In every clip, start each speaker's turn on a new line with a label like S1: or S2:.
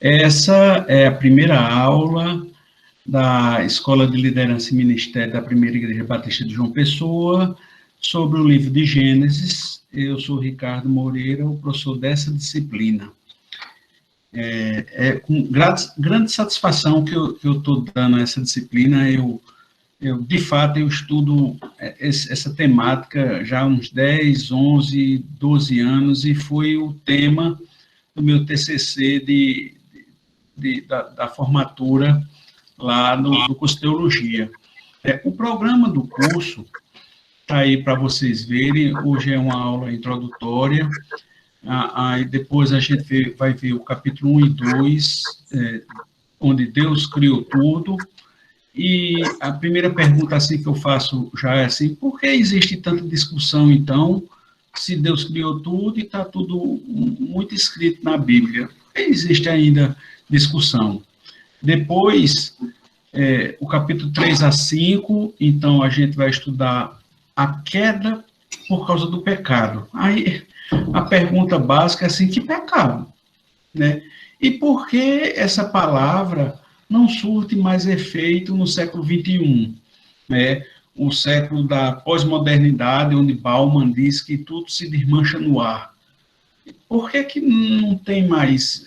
S1: Essa é a primeira aula da Escola de Liderança e Ministério da Primeira Igreja Batista de João Pessoa, sobre o livro de Gênesis. Eu sou Ricardo Moreira, o professor dessa disciplina. É com grande satisfação que eu estou dando essa disciplina. De fato, eu estudo essa temática já há uns 10, 11, 12 anos, e foi o tema do meu TCC da formatura lá do curso de Teologia. O programa do curso está aí para vocês verem. Hoje é uma aula introdutória, aí depois a gente vai ver o capítulo 1 e 2, onde Deus criou tudo. E a primeira pergunta assim que eu faço já é assim: por que existe tanta discussão, então, se Deus criou tudo e está tudo muito escrito na Bíblia? Por que existe ainda discussão? Depois, o capítulo 3 a 5, então a gente vai estudar a queda por causa do pecado. Aí a pergunta básica é assim: que pecado? Né? E por que essa palavra não surte mais efeito no século XXI? Né? O século da pós-modernidade, onde Bauman diz que tudo se desmancha no ar. Por que não tem mais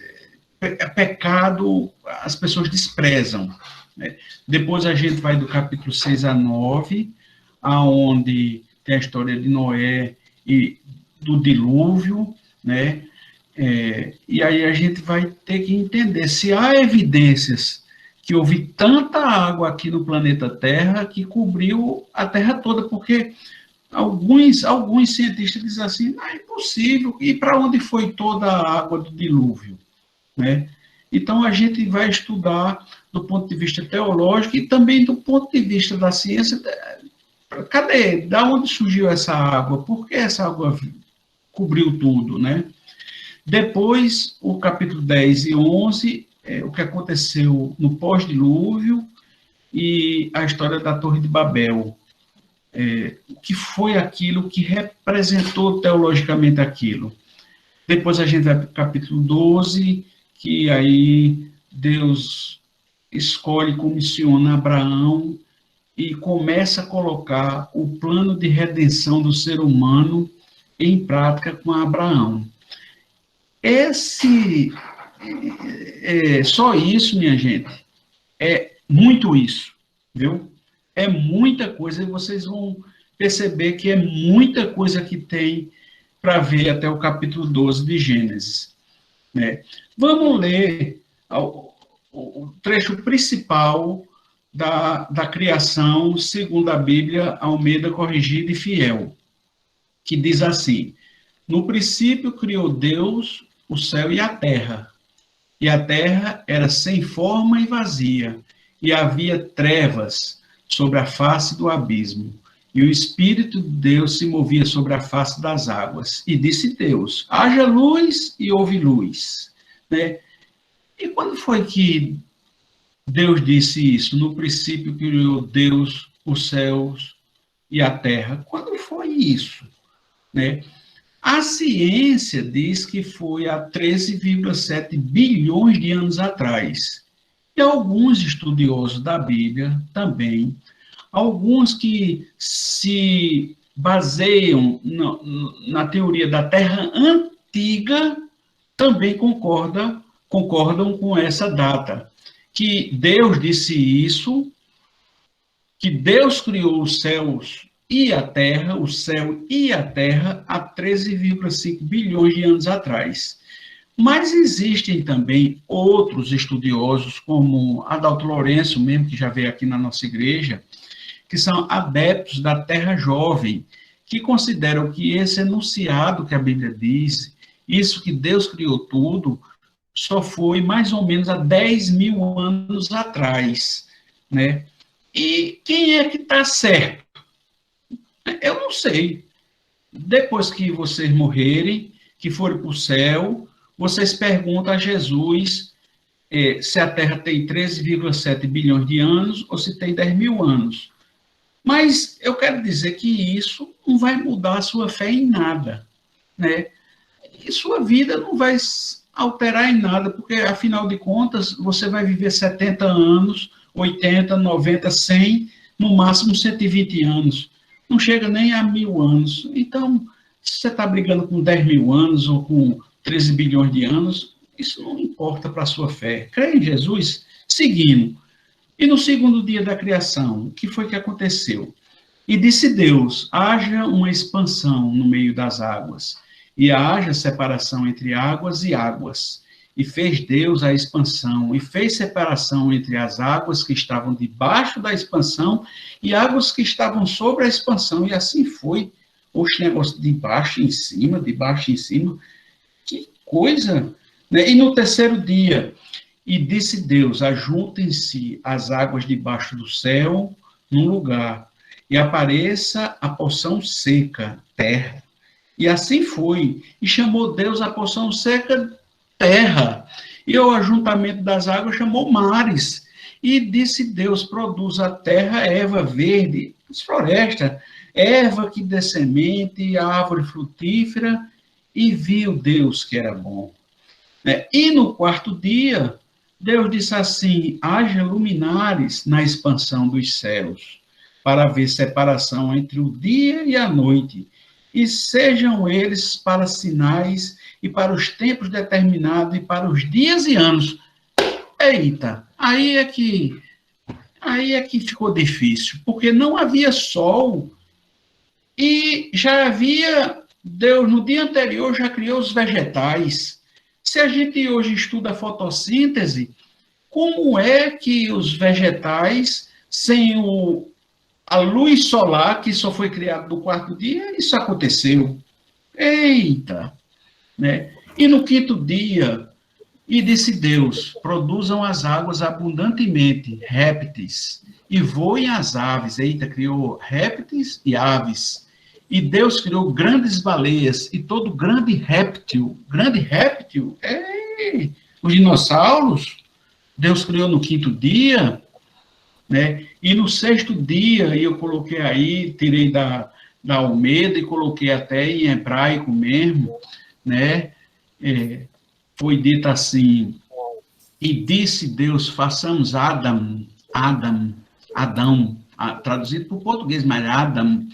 S1: pecado? As pessoas desprezam. Né? Depois a gente vai do capítulo 6 a 9, aonde tem a história de Noé e do dilúvio, né? E aí a gente vai ter que entender se há evidências que houve tanta água aqui no planeta Terra que cobriu a Terra toda, porque alguns cientistas dizem assim: não, é impossível, e para onde foi toda a água do dilúvio? Né? Então a gente vai estudar do ponto de vista teológico e também do ponto de vista da ciência. Cadê? Da onde surgiu essa água? Por que essa água cobriu tudo, né? Depois, o capítulo 10 e 11, o que aconteceu no pós-dilúvio e a história da Torre de Babel. O que foi aquilo, que representou teologicamente aquilo. Depois a gente vai para o capítulo 12, que aí Deus escolhe, comissiona Abraão e começa a colocar o plano de redenção do ser humano em prática com Abraão. Só isso, minha gente, é muito isso, viu? É muita coisa, e vocês vão perceber que é muita coisa que tem para ver até o capítulo 12 de Gênesis. Né? Vamos ler o trecho principal da criação, segundo a Bíblia Almeida Corrigida e Fiel, que diz assim: no princípio criou Deus o céu e a terra era sem forma e vazia, e havia trevas sobre a face do abismo, e o Espírito de Deus se movia sobre a face das águas. E disse Deus: haja luz, e houve luz. Né? E quando foi que Deus disse isso? No princípio criou Deus os céus e a terra. Quando foi isso? Né? A ciência diz que foi há 13,7 bilhões de anos atrás. E alguns estudiosos da Bíblia também, alguns que se baseiam na teoria da Terra antiga, também concordam com essa data. Que Deus disse isso, que Deus criou os céus e a Terra, o céu e a Terra, há 13,5 bilhões de anos atrás. Mas existem também outros estudiosos, como Adalto Lourenço, mesmo, que já veio aqui na nossa igreja, que são adeptos da Terra Jovem, que consideram que esse enunciado que a Bíblia diz, isso que Deus criou tudo, só foi mais ou menos há 10 mil anos atrás. Né? E quem é que está certo? Eu não sei. Depois que vocês morrerem, que forem para o céu, vocês perguntam a Jesus se a Terra tem 13,7 bilhões de anos ou se tem 10 mil anos. Mas eu quero dizer que isso não vai mudar a sua fé em nada. Né? E sua vida não vai alterar em nada, porque, afinal de contas, você vai viver 70 anos, 80, 90, 100, no máximo 120 anos. Não chega nem a 1000 anos. Então, se você está brigando com 10 mil anos ou com 13 bilhões de anos, isso não importa para a sua fé. Crê em Jesus, seguindo. E no segundo dia da criação, o que foi que aconteceu? E disse Deus, haja uma expansão no meio das águas, e haja separação entre águas e águas. E fez Deus a expansão, e fez separação entre as águas que estavam debaixo da expansão e águas que estavam sobre a expansão. E assim foi. Oxe, negócio de baixo em cima, de baixo em cima. Que coisa! Né? E no terceiro dia, e disse Deus, ajuntem-se as águas debaixo do céu num lugar, e apareça a porção seca, terra. E assim foi. E chamou Deus a porção seca, terra. E o ajuntamento das águas chamou mares. E disse Deus, produz a terra erva verde, floresta, erva que dê semente, árvore frutífera, e viu Deus que era bom. E no quarto dia, Deus disse assim, haja luminares na expansão dos céus, para haver separação entre o dia e a noite, e sejam eles para sinais e para os tempos determinados e para os dias e anos. Eita, aí é que ficou difícil, porque não havia sol e já havia, Deus no dia anterior já criou os vegetais. Se a gente hoje estuda a fotossíntese, como é que os vegetais, sem a luz solar, que só foi criada no quarto dia, isso aconteceu? Eita! Né? E no quinto dia, e disse Deus, produzam as águas abundantemente, répteis, e voem as aves. Eita, criou répteis e aves. E Deus criou grandes baleias e todo grande réptil, os dinossauros, Deus criou no quinto dia, né? E no sexto dia, eu coloquei aí, tirei da Almeida e coloquei até em hebraico mesmo, né? Foi dito assim, e disse Deus, façamos Adão, traduzido para o português, mas Adão,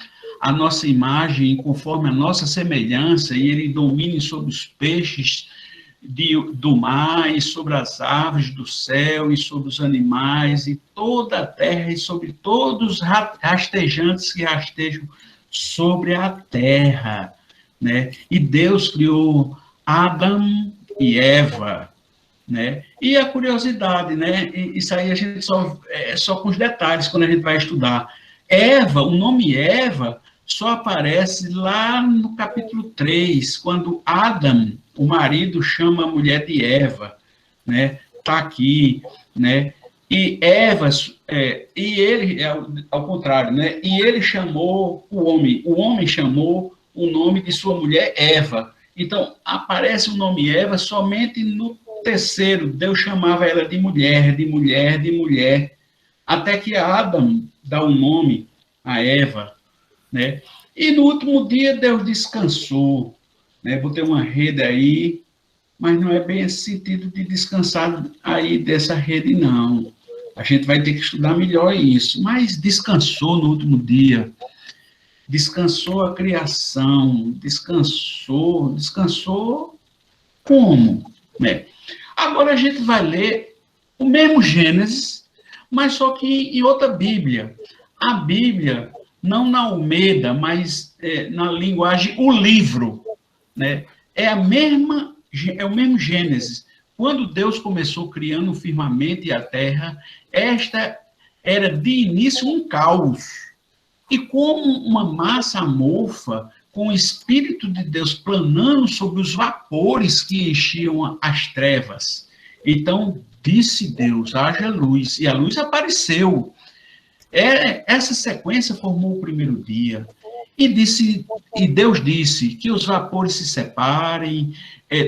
S1: a nossa imagem, conforme a nossa semelhança, e ele domine sobre os peixes do mar, e sobre as aves do céu, e sobre os animais, e toda a terra, e sobre todos os rastejantes que rastejam sobre a terra, né? E Deus criou Adão e Eva, né? E a curiosidade, né? Isso aí a gente só com os detalhes quando a gente vai estudar. Eva, o nome Eva, só aparece lá no capítulo 3, quando Adão, o marido, chama a mulher de Eva, né? Está aqui, né? E Eva, e ele, ao contrário, né? E ele chamou o homem chamou o nome de sua mulher Eva. Então, aparece o nome Eva somente no terceiro. Deus chamava ela de mulher, de mulher, de mulher, até que Adão dá um nome a Eva, né? E no último dia Deus descansou, né? Botei uma rede aí, mas não é bem esse sentido de descansar aí dessa rede, não. A gente vai ter que estudar melhor isso, mas descansou no último dia, descansou a criação, descansou como? Né? Agora a gente vai ler o mesmo Gênesis, mas só que em outra Bíblia. A Bíblia, não na Almeida, mas na linguagem, o livro, né? É o mesmo Gênesis. Quando Deus começou criando o firmamento e a terra, esta era de início um caos. E como uma massa amorfa, com o Espírito de Deus planando sobre os vapores que enchiam as trevas. Então, disse Deus, haja luz, e a luz apareceu. Essa sequência formou o primeiro dia. E Deus disse que os vapores se separem,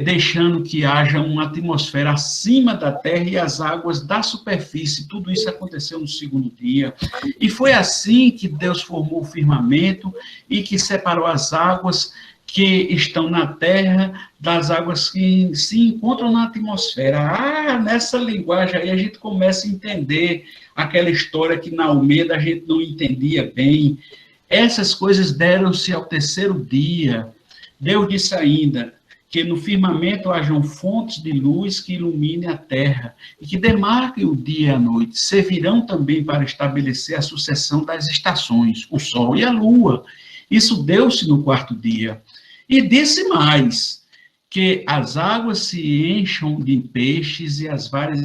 S1: deixando que haja uma atmosfera acima da terra e as águas da superfície. Tudo isso aconteceu no segundo dia. E foi assim que Deus formou o firmamento e que separou as águas que estão na terra, das águas que se encontram na atmosfera. Nessa linguagem aí a gente começa a entender aquela história que na Almeida a gente não entendia bem. Essas coisas deram-se ao terceiro dia. Deus disse ainda que no firmamento hajam fontes de luz que iluminem a terra e que demarquem o dia e a noite. Servirão também para estabelecer a sucessão das estações, o sol e a lua. Isso deu-se no quarto dia. E disse mais, que as águas se encham de peixes e as várias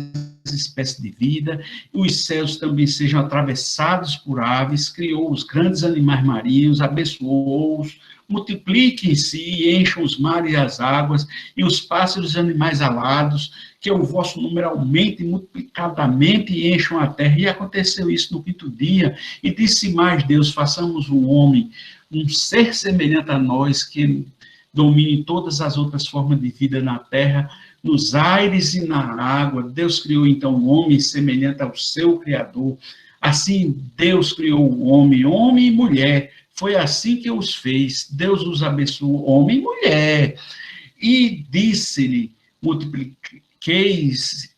S1: espécies de vida, e os céus também sejam atravessados por aves, criou os grandes animais marinhos, abençoou-os, multipliquem-se e encham os mares e as águas, e os pássaros e animais alados, que o vosso número aumente multiplicadamente e encham a terra. E aconteceu isso no quinto dia, e disse mais Deus, façamos o homem, um ser semelhante a nós, que domine todas as outras formas de vida na terra, nos aires e na água. Deus criou, então, o homem semelhante ao seu Criador. Assim, Deus criou o homem, homem e mulher. Foi assim que os fez. Deus os abençoou, homem e mulher. E disse-lhe, multipliquei-se,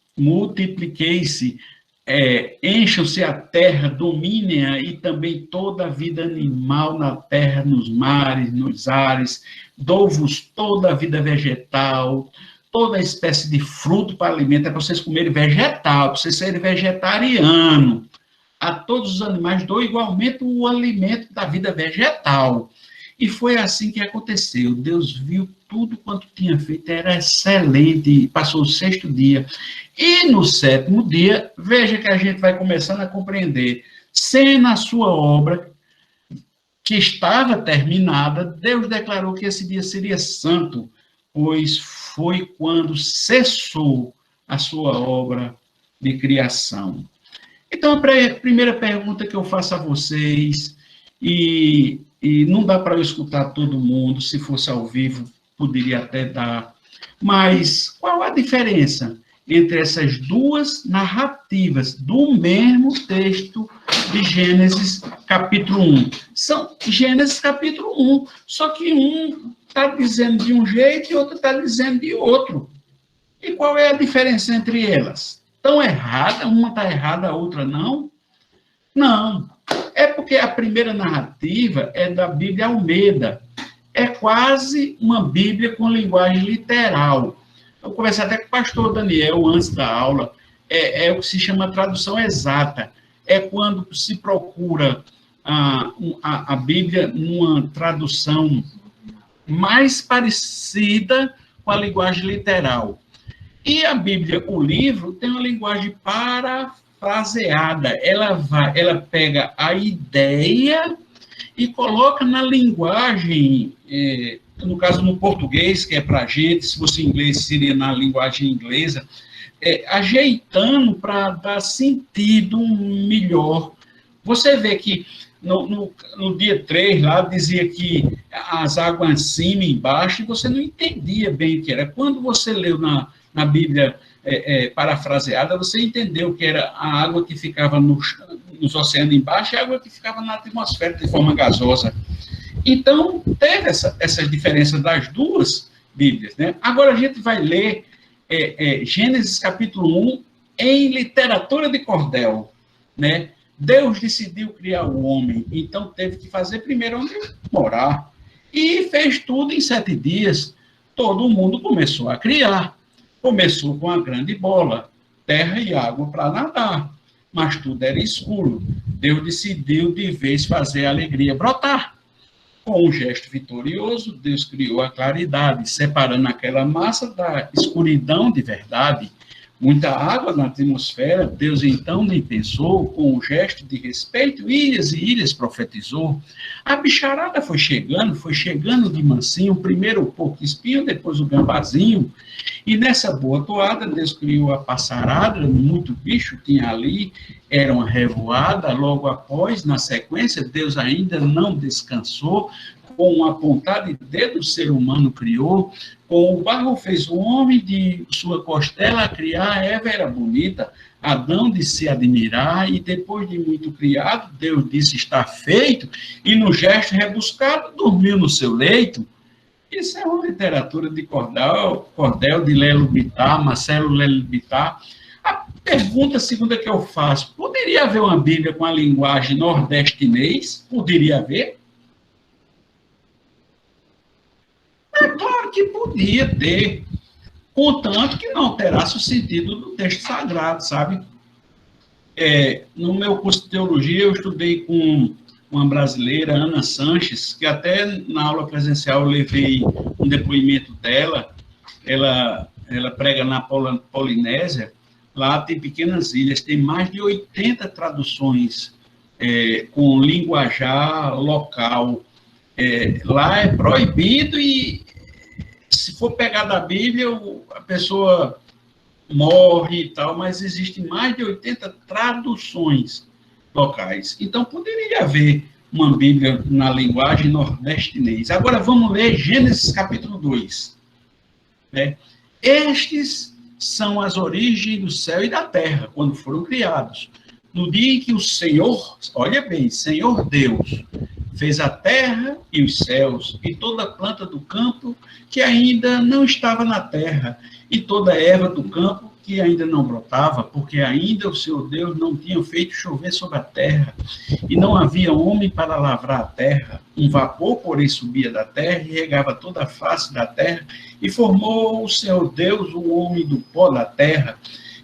S1: encham-se a terra, dominem-a, e também toda a vida animal na terra, nos mares, nos ares, dou-vos toda a vida vegetal, toda espécie de fruto para alimento, é para vocês comerem vegetal, para vocês serem vegetariano. A todos os animais dou igualmente o alimento da vida vegetal. E foi assim que aconteceu. Deus viu tudo quanto tinha feito, era excelente, passou o sexto dia. E no sétimo dia, veja que a gente vai começando a compreender, sendo a sua obra que estava terminada, Deus declarou que esse dia seria santo, pois foi quando cessou a sua obra de criação. Então, a primeira pergunta que eu faço a vocês, e não dá para eu escutar todo mundo, se fosse ao vivo, poderia até dar, mas qual a diferença entre essas duas narrativas do mesmo texto de Gênesis capítulo 1? São Gênesis capítulo 1, só que um está dizendo de um jeito e outro está dizendo de outro. E qual é a diferença entre elas? Estão erradas, uma está errada, a outra não? Não. É porque a primeira narrativa é da Bíblia Almeida. É quase uma Bíblia com linguagem literal. Eu conversei até com o pastor Daniel antes da aula. É o que se chama tradução exata. É quando se procura a Bíblia numa tradução mais parecida com a linguagem literal. E a Bíblia, o livro, tem uma linguagem parafraseada. Ela pega a ideia e coloca na linguagem, no caso no português, que é para a gente, se fosse em inglês, seria na linguagem inglesa, ajeitando para dar sentido melhor. Você vê que no dia 3, lá, dizia que as águas acima e embaixo, e você não entendia bem o que era. Quando você leu na Bíblia parafraseada, você entendeu que era a água que ficava nos oceanos embaixo e a água que ficava na atmosfera de forma gasosa. Então, teve essa diferença das duas Bíblias, né? Agora a gente vai ler Gênesis capítulo 1 em literatura de cordel, né? Deus decidiu criar o homem, então teve que fazer primeiro onde morar. E fez tudo em 7 dias. Todo mundo começou a criar. Começou com a grande bola, terra e água para nadar, mas tudo era escuro. Deus decidiu de vez fazer a alegria brotar. Com um gesto vitorioso, Deus criou a claridade, separando aquela massa da escuridão de verdade. Muita água na atmosfera, Deus então nem pensou, com um gesto de respeito, ilhas e ilhas profetizou. A bicharada foi chegando de mansinho, primeiro o porco-espinho, depois o gambazinho. E nessa boa toada, Deus criou a passarada, muito bicho tinha ali, era uma revoada. Logo após, na sequência, Deus ainda não descansou, com uma pontada de dedo o ser humano criou, com o barro fez o homem, de sua costela a criar, Eva era bonita, Adão de se admirar, e depois de muito criado, Deus disse, está feito, e no gesto rebuscado, dormiu no seu leito. Isso é uma literatura de Cordel de Lelo Bittar, Marcelo Lelo Bittar. A pergunta segunda que eu faço, poderia haver uma Bíblia com a linguagem nordestinês? Poderia haver? É claro que podia ter, contanto que não alterasse o sentido do texto sagrado, sabe? No meu curso de teologia, eu estudei com uma brasileira, Ana Sanches, que até na aula presencial eu levei um depoimento dela. Ela prega na Polinésia. Lá tem pequenas ilhas, tem mais de 80 traduções com linguajar local. Lá é proibido e, se for pegar da Bíblia, a pessoa morre e tal, mas existem mais de 80 traduções locais. Então, poderia haver uma Bíblia na linguagem nordestinês. Agora, vamos ler Gênesis capítulo 2. Né? Estes são as origens do céu e da terra, quando foram criados. No dia em que o Senhor, olha bem, Senhor Deus, fez a terra e os céus, e toda planta do campo que ainda não estava na terra, e toda erva do campo que ainda não brotava, porque ainda o Senhor Deus não tinha feito chover sobre a terra, e não havia homem para lavrar a terra. Um vapor, porém, subia da terra e regava toda a face da terra, e formou o Senhor Deus o homem do pó da terra,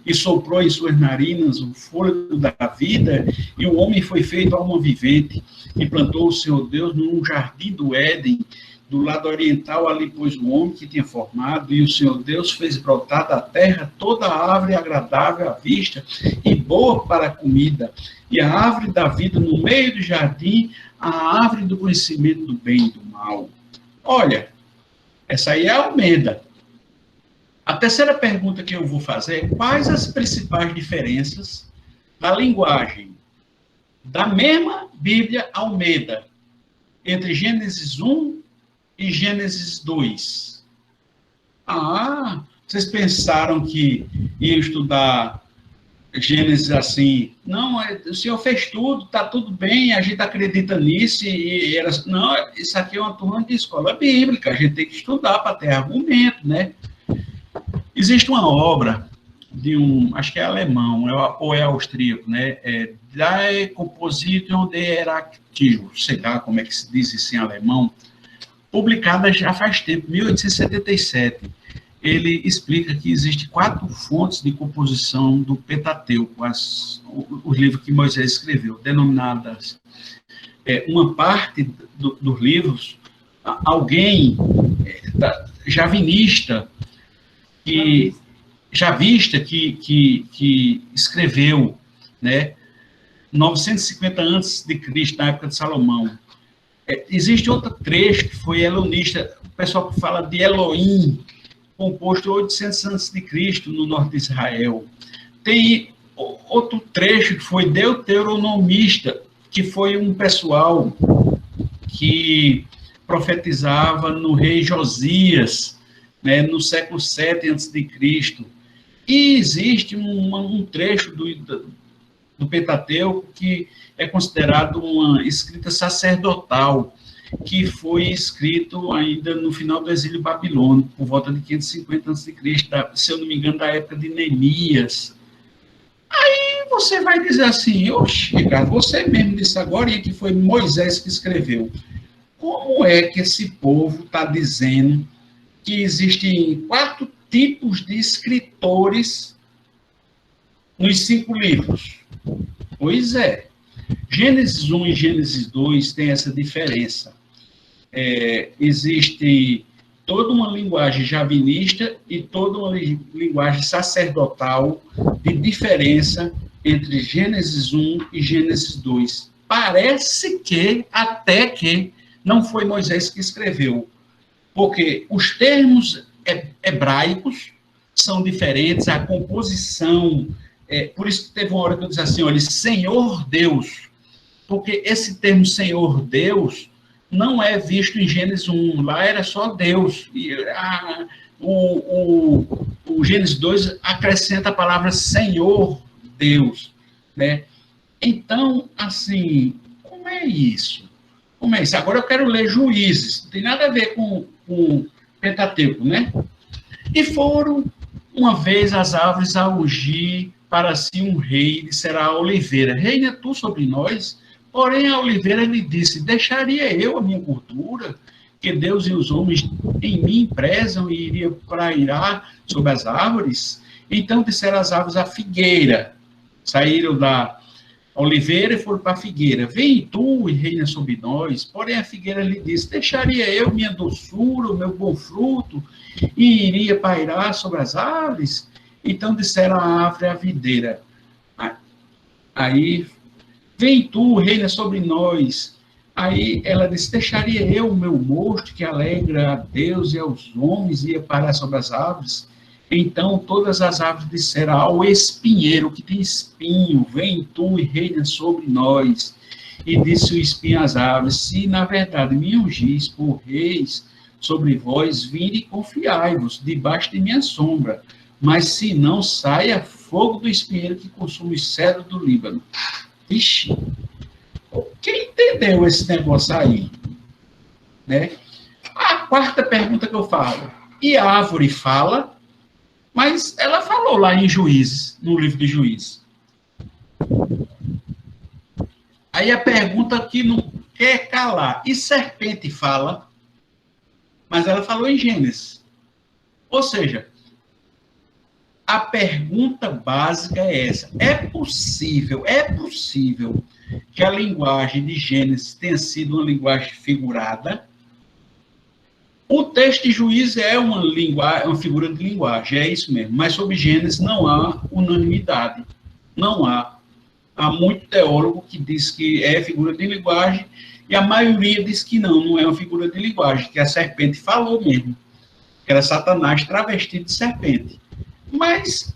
S1: e soprou em suas narinas o fôlego da vida, e o homem foi feito alma vivente, e plantou o Senhor Deus num jardim do Éden, do lado oriental ali pôs o homem que tinha formado, e o Senhor Deus fez brotar da terra toda a árvore agradável à vista e boa para a comida, e a árvore da vida no meio do jardim, a árvore do conhecimento do bem e do mal. Olha, essa aí é a Almeida. A terceira pergunta que eu vou fazer é: quais as principais diferenças da linguagem da mesma Bíblia Almeida entre Gênesis 1 e Gênesis 2? Ah, vocês pensaram que iam estudar Gênesis assim? Não, o Senhor fez tudo, está tudo bem, a gente acredita nisso, e era, não, isso aqui é uma turma de escola bíblica, a gente tem que estudar para ter argumento, né? Existe uma obra de acho que é alemão, ou é austríaco, né? Die Composition der Eraktiv, sei lá como é que se diz isso em alemão, publicada já faz tempo, 1877. Ele explica que existem 4 fontes de composição do Pentateuco, os livros que Moisés escreveu, denominadas uma parte dos livros, alguém javinista, que escreveu, né, 950 a.C., na época de Salomão. Existe outro trecho que foi elonista, o pessoal que fala de Elohim, composto 800 a.C., no norte de Israel. Tem outro trecho que foi deuteronomista, que foi um pessoal que profetizava no rei Josias, né, no século 7 a.C. E existe um trecho do Pentateuco que é considerado uma escrita sacerdotal, que foi escrito ainda no final do exílio babilônico, por volta de 550 a.C., se eu não me engano, da época de Neemias. Aí você vai dizer assim: oxe, Ricardo, você mesmo disse agora que foi Moisés que escreveu. Como é que esse povo está dizendo que existem 4 tipos de escritores nos 5 livros? Pois é. Gênesis 1 e Gênesis 2 tem essa diferença. Existe toda uma linguagem javinista e toda uma linguagem sacerdotal de diferença entre Gênesis 1 e Gênesis 2. Parece que, até que, não foi Moisés que escreveu, porque os termos hebraicos são diferentes, a composição, por isso que teve uma hora que eu disse assim, olha, Senhor Deus, porque esse termo Senhor Deus não é visto em Gênesis 1, lá era só Deus, e o Gênesis 2 acrescenta a palavra Senhor Deus, né? Então, assim, como é isso? como é isso? Agora eu quero ler Juízes, não tem nada a ver com Pentateuco, né? E foram uma vez as árvores a ungir para si um rei, e será a oliveira. Reina tu sobre nós? Porém, a oliveira lhe disse: deixaria eu a minha cultura, que Deus e os homens em mim prezam, e iria prairar sobre as árvores? Então disseram as árvores à figueira, saíram da oliveira e foram para a figueira: vem tu e reina sobre nós. Porém, a figueira lhe disse: deixaria eu minha doçura, o meu bom fruto, e iria pairar sobre as árvores? Então disseram a árvore à videira: aí, vem tu, reina sobre nós. Aí ela disse: deixaria eu o meu mosto, que alegra a Deus e aos homens, ia parar sobre as árvores? Então todas as árvores disseram ao espinheiro, que tem espinho: vem tu e reina sobre nós. E disse o espinho às árvores: se na verdade me ungis por reis sobre vós, vinde e confiai-vos debaixo de minha sombra. Mas se não, saia fogo do espinheiro que consome os cedros do Líbano. Ixi, quem entendeu esse negócio aí? Né? A quarta pergunta que eu falo: e a árvore fala? Mas ela falou lá em Juízes, no livro de Juízes. Aí a pergunta que não quer calar: e serpente fala? Mas ela falou em Gênesis. Ou seja, a pergunta básica é essa: é possível que a linguagem de Gênesis tenha sido uma linguagem figurada? O texto de Juízes é uma figura de linguagem, é isso mesmo. Mas sobre Gênesis não há unanimidade. Não há. Há muito teólogo que diz que é figura de linguagem, e a maioria diz que não é uma figura de linguagem, que a serpente falou mesmo, que era Satanás travestido de serpente. Mas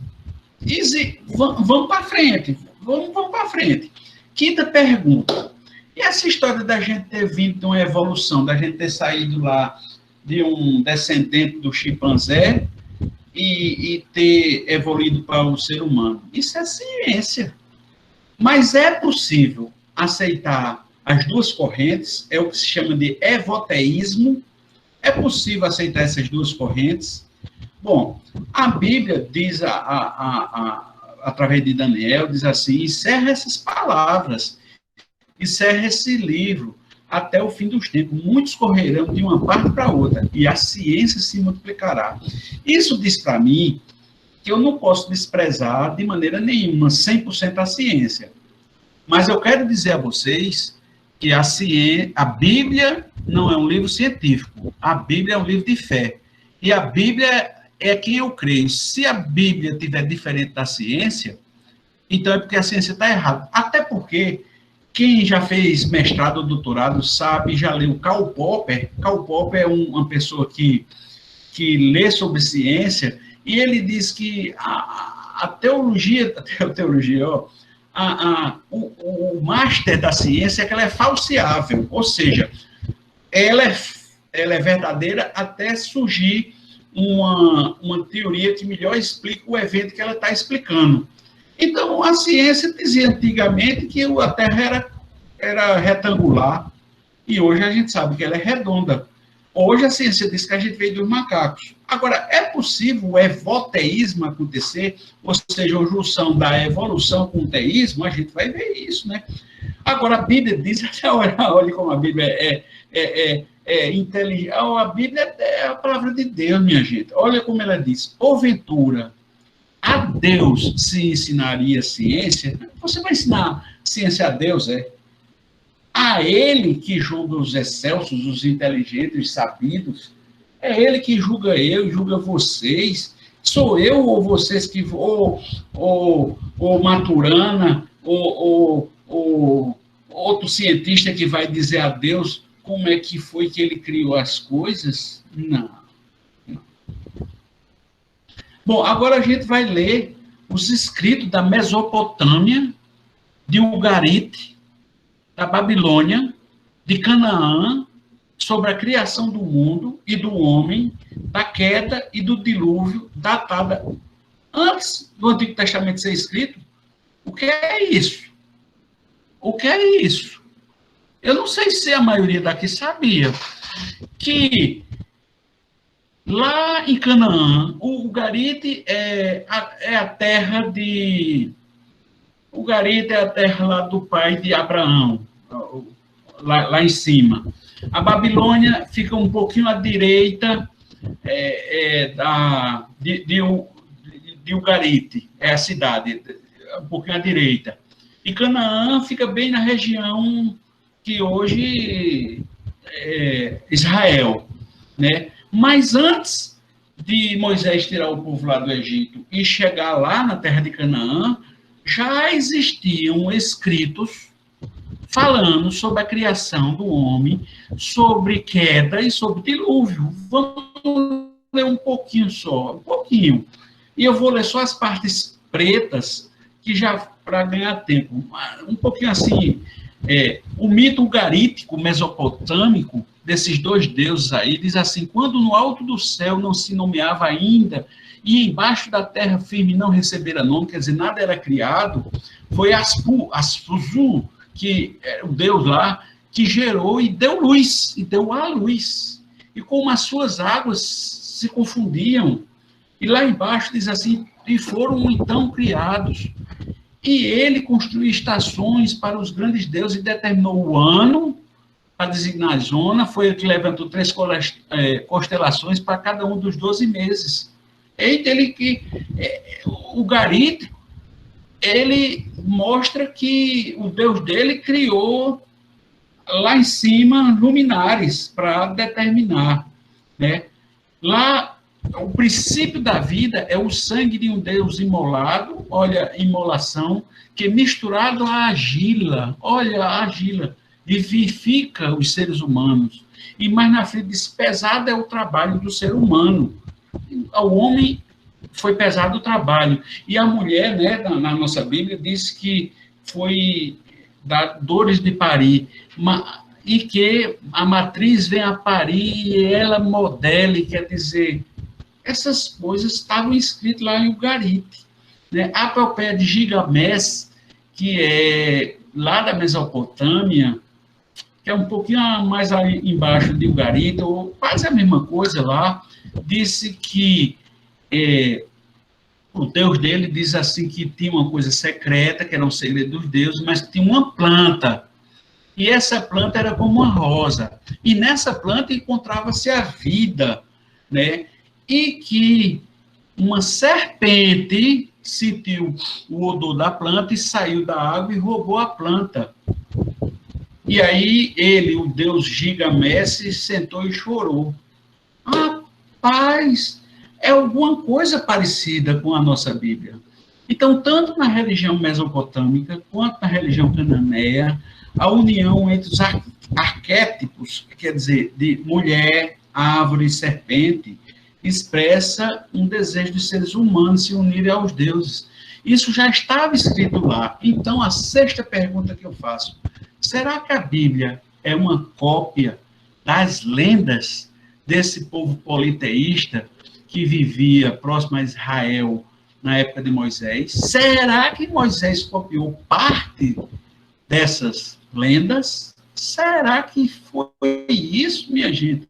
S1: vamos para frente, vamos para frente. Quinta pergunta: e essa história da gente ter vindo de uma evolução, da gente ter saído lá de um descendente do chimpanzé e ter evoluído para o ser humano? Isso é ciência. Mas é possível aceitar as duas correntes, é o que se chama de evoteísmo. É possível aceitar essas duas correntes? Bom, a Bíblia diz, através de Daniel, diz assim: encerra essas palavras, encerra esse livro até o fim dos tempos. Muitos correrão de uma parte para outra, e a ciência se multiplicará. Isso diz para mim que eu não posso desprezar de maneira nenhuma 100% a ciência. Mas eu quero dizer a vocês que a Bíblia não é um livro científico. A Bíblia é um livro de fé. E a Bíblia é quem eu creio. Se a Bíblia estiver diferente da ciência, então é porque a ciência está errada. Até porque quem já fez mestrado ou doutorado sabe, já leu Karl Popper. Karl Popper é uma pessoa que lê sobre ciência, e ele diz que a teologia, o master da ciência é que ela é falseável, ou seja, ela é verdadeira até surgir uma teoria que melhor explica o evento que ela está explicando. Então, a ciência dizia antigamente que a Terra era retangular, e hoje a gente sabe que ela é redonda. Hoje a ciência diz que a gente veio dos macacos. Agora, é possível o evoteísmo acontecer, ou seja, a junção da evolução com o teísmo? A gente vai ver isso, né? Agora, a Bíblia diz, olha como a Bíblia é inteligente. A Bíblia é a palavra de Deus, minha gente. Olha como ela diz: porventura, a Deus se ensinaria ciência? Você vai ensinar ciência a Deus, é? A ele que julga os excelsos, os inteligentes, os sabidos. É ele que julga eu e julga vocês. Sou eu ou vocês que... Ou Maturana, ou outro cientista que vai dizer a Deus como é que foi que ele criou as coisas? Não. Bom, agora a gente vai ler os escritos da Mesopotâmia, de Ugarit, da Babilônia, de Canaã, sobre a criação do mundo e do homem, da queda e do dilúvio, datada antes do Antigo Testamento ser escrito. O que é isso? O que é isso? Eu não sei se a maioria daqui sabia que lá em Canaã, o Ugarite é a terra de... O Ugarite é a terra lá do pai de Abraão, lá em cima. A Babilônia fica um pouquinho à direita de Ugarite, é a cidade, um pouquinho à direita. E Canaã fica bem na região que hoje é Israel, né? Mas antes de Moisés tirar o povo lá do Egito e chegar lá na terra de Canaã, já existiam escritos falando sobre a criação do homem, sobre queda e sobre dilúvio. Vamos ler um pouquinho só, um pouquinho. E eu vou ler só as partes pretas, que já para ganhar tempo. Um pouquinho assim, o mito ugarítico mesopotâmico desses dois deuses aí diz assim: quando no alto do céu não se nomeava ainda e embaixo da terra firme não recebera nome, quer dizer, nada era criado, foi Aspuzu, que é o Deus lá, que gerou e deu luz, e deu a luz. E como as suas águas se confundiam, e lá embaixo diz assim, e foram então criados. E ele construiu estações para os grandes deuses e determinou o ano para designar a zona, foi ele que levantou 3 constelações para cada um dos 12 meses. Eita, ele que... o Ugarite, ele mostra que o Deus dele criou lá em cima luminares para determinar, né? Lá, o princípio da vida é o sangue de um Deus imolado, olha, imolação, que é misturado à argila, olha, a argila, vivifica os seres humanos. E mais na frente diz, pesado é o trabalho do ser humano. Ao homem foi pesado o trabalho. E a mulher, né, na nossa Bíblia, diz que foi da dores de parir, e que a matriz vem a parir e ela modele, quer dizer, essas coisas estavam escritas lá em Ugarite, né? A epopeia de Gilgamesh, que é lá da Mesopotâmia, que é um pouquinho mais ali embaixo de Ugarite, ou quase a mesma coisa lá, disse que o Deus dele diz assim que tinha uma coisa secreta, que era um segredo dos deuses, mas tinha uma planta, e essa planta era como uma rosa, e nessa planta encontrava-se a vida, né? E que uma serpente sentiu o odor da planta e saiu da água e roubou a planta. E aí ele, o deus Gilgamesh, sentou e chorou. Rapaz, é alguma coisa parecida com a nossa Bíblia. Então, tanto na religião mesopotâmica quanto na religião cananeia, a união entre os arquétipos, quer dizer, de mulher, árvore e serpente, expressa um desejo dos seres humanos se unirem aos deuses. Isso já estava escrito lá. Então, a sexta pergunta que eu faço: será que a Bíblia é uma cópia das lendas desse povo politeísta que vivia próximo a Israel na época de Moisés? Será que Moisés copiou parte dessas lendas? Será que foi isso, minha gente?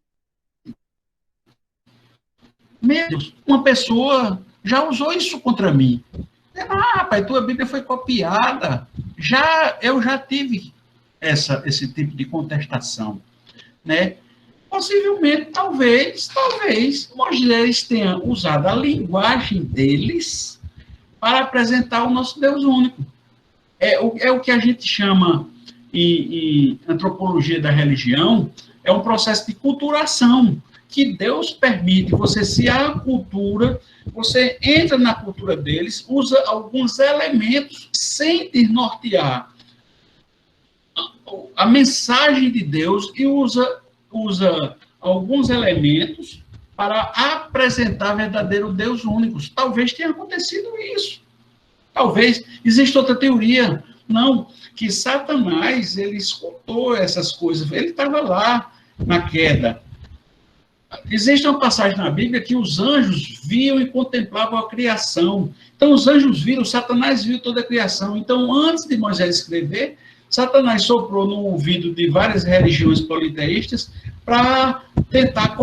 S1: Meu Deus, uma pessoa já usou isso contra mim. Pai, tua Bíblia foi copiada. Eu já tive esse tipo de contestação, né? Possivelmente, talvez, Moisés tenha usado a linguagem deles para apresentar o nosso Deus único. É o que a gente chama, em antropologia da religião, é um processo de culturação, que Deus permite você se acultura, você entra na cultura deles, usa alguns elementos sem desnortear a mensagem de Deus e usa alguns elementos para apresentar verdadeiro Deus único. Talvez tenha acontecido isso. Talvez exista outra teoria. Não, que Satanás, ele escutou essas coisas. Ele estava lá na queda. Existe uma passagem na Bíblia que os anjos viam e contemplavam a criação. Então, os anjos viram, Satanás viu toda a criação. Então, antes de Moisés escrever, Satanás soprou no ouvido de várias religiões politeístas para tentar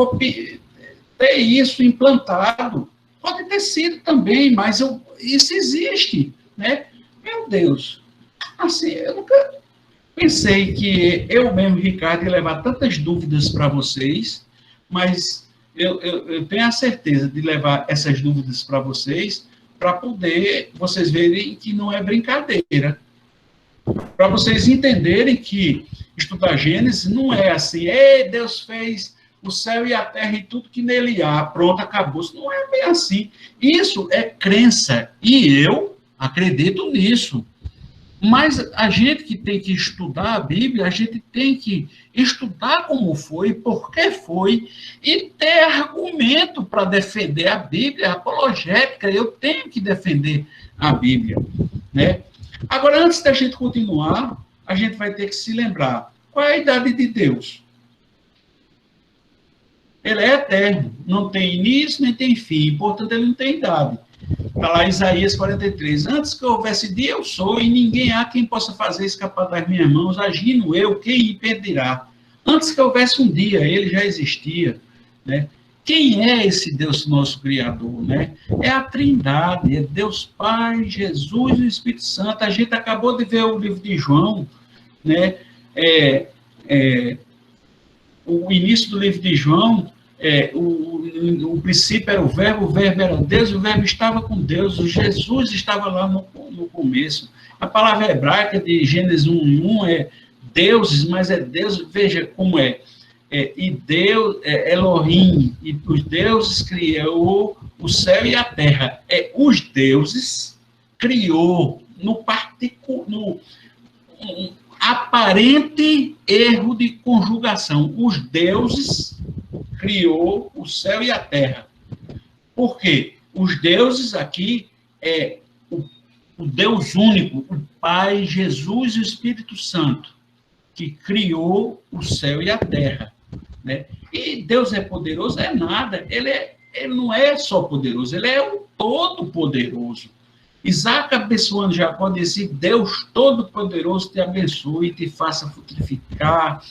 S1: ter isso implantado. Pode ter sido também, mas isso existe, né? Meu Deus, assim, eu nunca pensei que eu mesmo, Ricardo, ia levar tantas dúvidas para vocês, mas eu tenho a certeza de levar essas dúvidas para vocês, para poder vocês verem que não é brincadeira. Para vocês entenderem que estudar Gênesis não é assim, Deus fez o céu e a terra e tudo que nele há, pronto, acabou. Isso não é bem assim. Isso é crença, e eu acredito nisso. Mas a gente que tem que estudar a Bíblia, a gente tem que estudar como foi, por que foi, e ter argumento para defender a Bíblia, a apologética. Eu tenho que defender a Bíblia, né? Agora, antes da gente continuar, a gente vai ter que se lembrar, qual é a idade de Deus? Ele é eterno, não tem início nem tem fim, portanto, ele não tem idade. Está lá Isaías 43. Antes que houvesse dia, eu sou, e ninguém há quem possa fazer escapar das minhas mãos, agindo eu, quem impedirá? Antes que houvesse um dia, ele já existia, né? Quem é esse Deus nosso Criador, né? É a Trindade, é Deus Pai, Jesus e o Espírito Santo. A gente acabou de ver o livro de João, né? O início do livro de João, o princípio era o verbo era Deus, o verbo estava com Deus, o Jesus estava lá no começo. A palavra hebraica de Gênesis 1:1 é deuses, mas é Deus, veja como é. E Deus, Elohim, e os deuses criou o céu e a terra. Os deuses criou no aparente erro de conjugação. Os deuses criou o céu e a terra. Por quê? Os deuses aqui é o Deus único, o Pai, Jesus e o Espírito Santo, que criou o céu e a terra, né? E Deus é poderoso? É nada. Ele não é só poderoso, ele é o todo-poderoso. Isaac, abençoando Jacó, disse: Deus Todo-Poderoso te abençoe e te faça frutificar,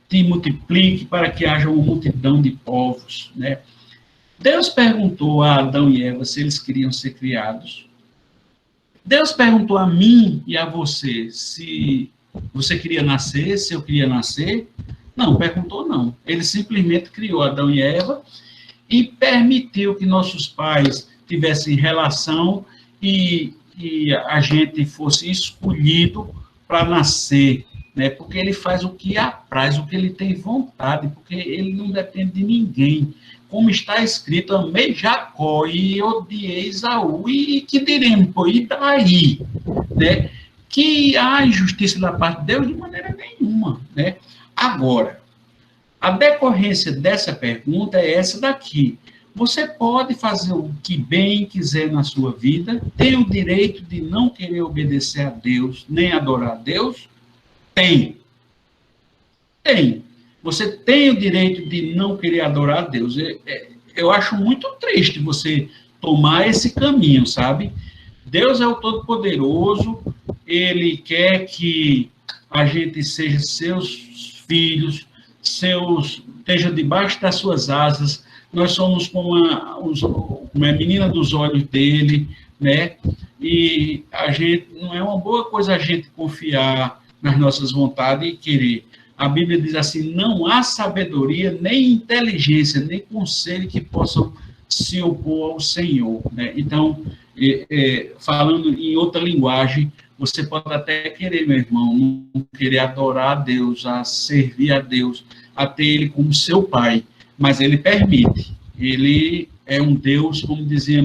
S1: te multiplique para que haja uma multidão de povos, né? Deus perguntou a Adão e Eva se eles queriam ser criados. Deus perguntou a mim e a você se você queria nascer, se eu queria nascer. Não, perguntou não. Ele simplesmente criou Adão e Eva e permitiu que nossos pais tivessem relação e a gente fosse escolhido para nascer, né? Porque ele faz o que apraz, o que ele tem vontade, porque ele não depende de ninguém. Como está escrito, amei Jacó e odiei Esaú, e que diremos, pô, e daí? Né? Que há injustiça da parte de Deus? De maneira nenhuma, né? Agora, a decorrência dessa pergunta é essa daqui. Você pode fazer o que bem quiser na sua vida, tem o direito de não querer obedecer a Deus, nem adorar a Deus? Tem. Tem. Você tem o direito de não querer adorar a Deus. Eu acho muito triste você tomar esse caminho, sabe? Deus é o Todo-Poderoso, Ele quer que a gente seja seus filhos, esteja debaixo das suas asas. Nós somos como uma menina dos olhos dele, né? E a gente, não é uma boa coisa a gente confiar nas nossas vontades e querer. A Bíblia diz assim: não há sabedoria, nem inteligência, nem conselho que possam se opor ao Senhor, né? Então, falando em outra linguagem, você pode até querer, meu irmão, não querer adorar a Deus, a servir a Deus, a ter Ele como seu Pai, mas Ele permite. Ele é um Deus, como dizia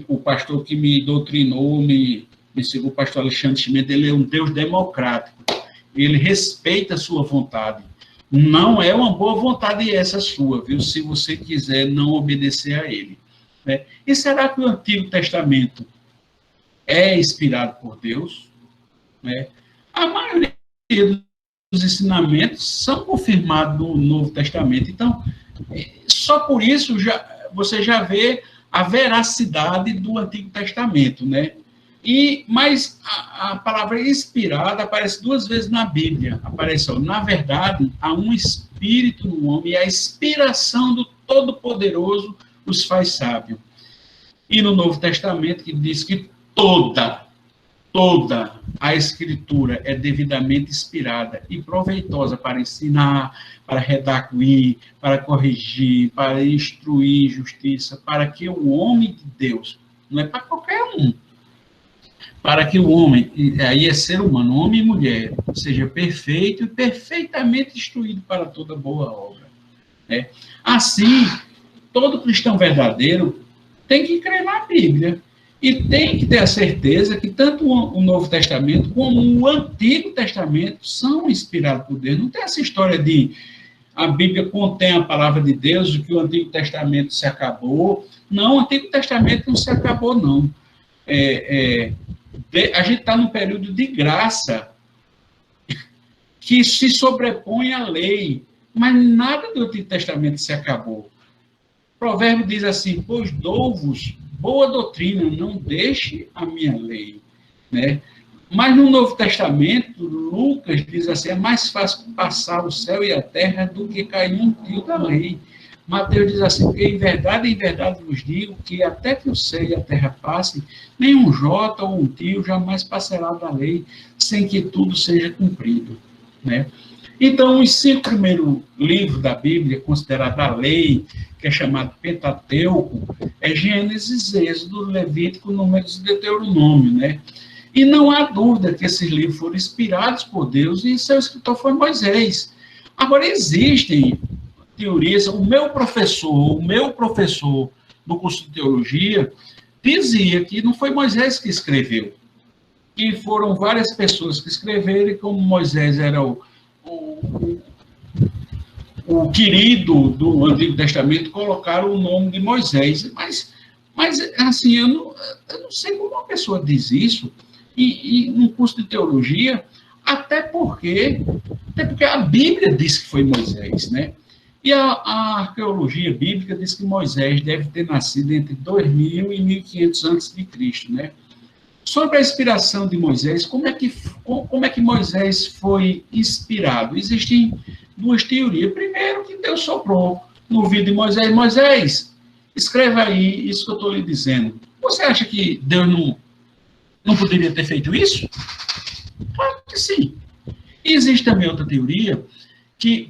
S1: o pastor que me doutrinou, me seguiu, o pastor Alexandre Schmidt, ele é um Deus democrático. Ele respeita a sua vontade. Não é uma boa vontade essa sua, viu? Se você quiser não obedecer a ele, né? E será que o Antigo Testamento é inspirado por Deus, né? A maioria dos ensinamentos são confirmados no Novo Testamento. Então, só por isso você já vê a veracidade do Antigo Testamento, né? Mas a palavra inspirada aparece 2 vezes na Bíblia. Aparece, na verdade, há um espírito no homem, e a inspiração do Todo-Poderoso os faz sábio. E no Novo Testamento, que diz que toda a Escritura é devidamente inspirada e proveitosa para ensinar, para redarguir, para corrigir, para instruir justiça, para que o homem de Deus, não é para qualquer um, para que o homem, aí é ser humano, homem e mulher, seja perfeito e perfeitamente instruído para toda boa obra. Né? Assim, todo cristão verdadeiro tem que crer na Bíblia e tem que ter a certeza que tanto o Novo Testamento como o Antigo Testamento são inspirados por Deus. Não tem essa história de a Bíblia contém a palavra de Deus e que o Antigo Testamento se acabou. Não, o Antigo Testamento não se acabou, não. A gente está num período de graça que se sobrepõe à lei, mas nada do Antigo Testamento se acabou. O provérbio diz assim: pois dou-vos boa doutrina, não deixe a minha lei. Né? Mas no Novo Testamento, Lucas diz assim: é mais fácil passar o céu e a terra do que cair um tio da lei. Mateus diz assim: porque em verdade vos digo que até que o céu e a terra passem, nenhum jota ou um tio jamais passará da lei, sem que tudo seja cumprido. Né? Então, os 5 primeiros livros da Bíblia, considerados a lei, que é chamado Pentateuco, é Gênesis, Êxodo, Levítico, Números e Deuteronômio. Né? E não há dúvida que esses livros foram inspirados por Deus e seu escritor foi Moisés. Agora, existem teorias. O meu professor do curso de teologia dizia que não foi Moisés que escreveu, que foram várias pessoas que escreveram, e como Moisés era o querido do Antigo Testamento, colocaram o nome de Moisés. Mas assim, eu não sei como uma pessoa diz isso, e no curso de teologia, até porque a Bíblia diz que foi Moisés, né? E a arqueologia bíblica diz que Moisés deve ter nascido entre 2000 e 1500 a.C., né? Sobre a inspiração de Moisés, como é que Moisés foi inspirado? Existem 2 teorias. Primeiro, que Deus soprou no ouvido de Moisés: Moisés, escreva aí isso que eu estou lhe dizendo. Você acha que Deus não poderia ter feito isso? Claro que sim. E existe também outra teoria,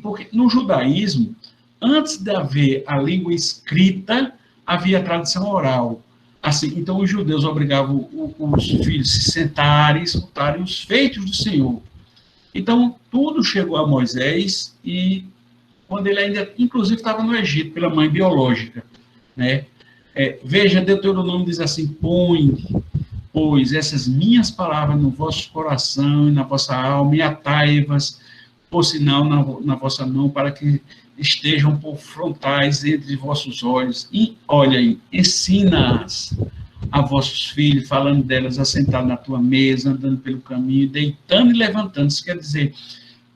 S1: porque no judaísmo, antes de haver a língua escrita, havia a tradição oral. Assim, então, os judeus obrigavam os filhos a se sentarem e escutarem os feitos do Senhor. Então, tudo chegou a Moisés, e quando ele ainda, inclusive, estava no Egito, pela mãe biológica. Né? Veja, Deuteronômio diz assim: pois essas minhas palavras no vosso coração e na vossa alma, e atai-vas por sinal na vossa mão, para que estejam por frontais entre vossos olhos. E, olha aí, ensina-as a vossos filhos, falando delas assentado na tua mesa, andando pelo caminho, deitando e levantando. Isso quer dizer,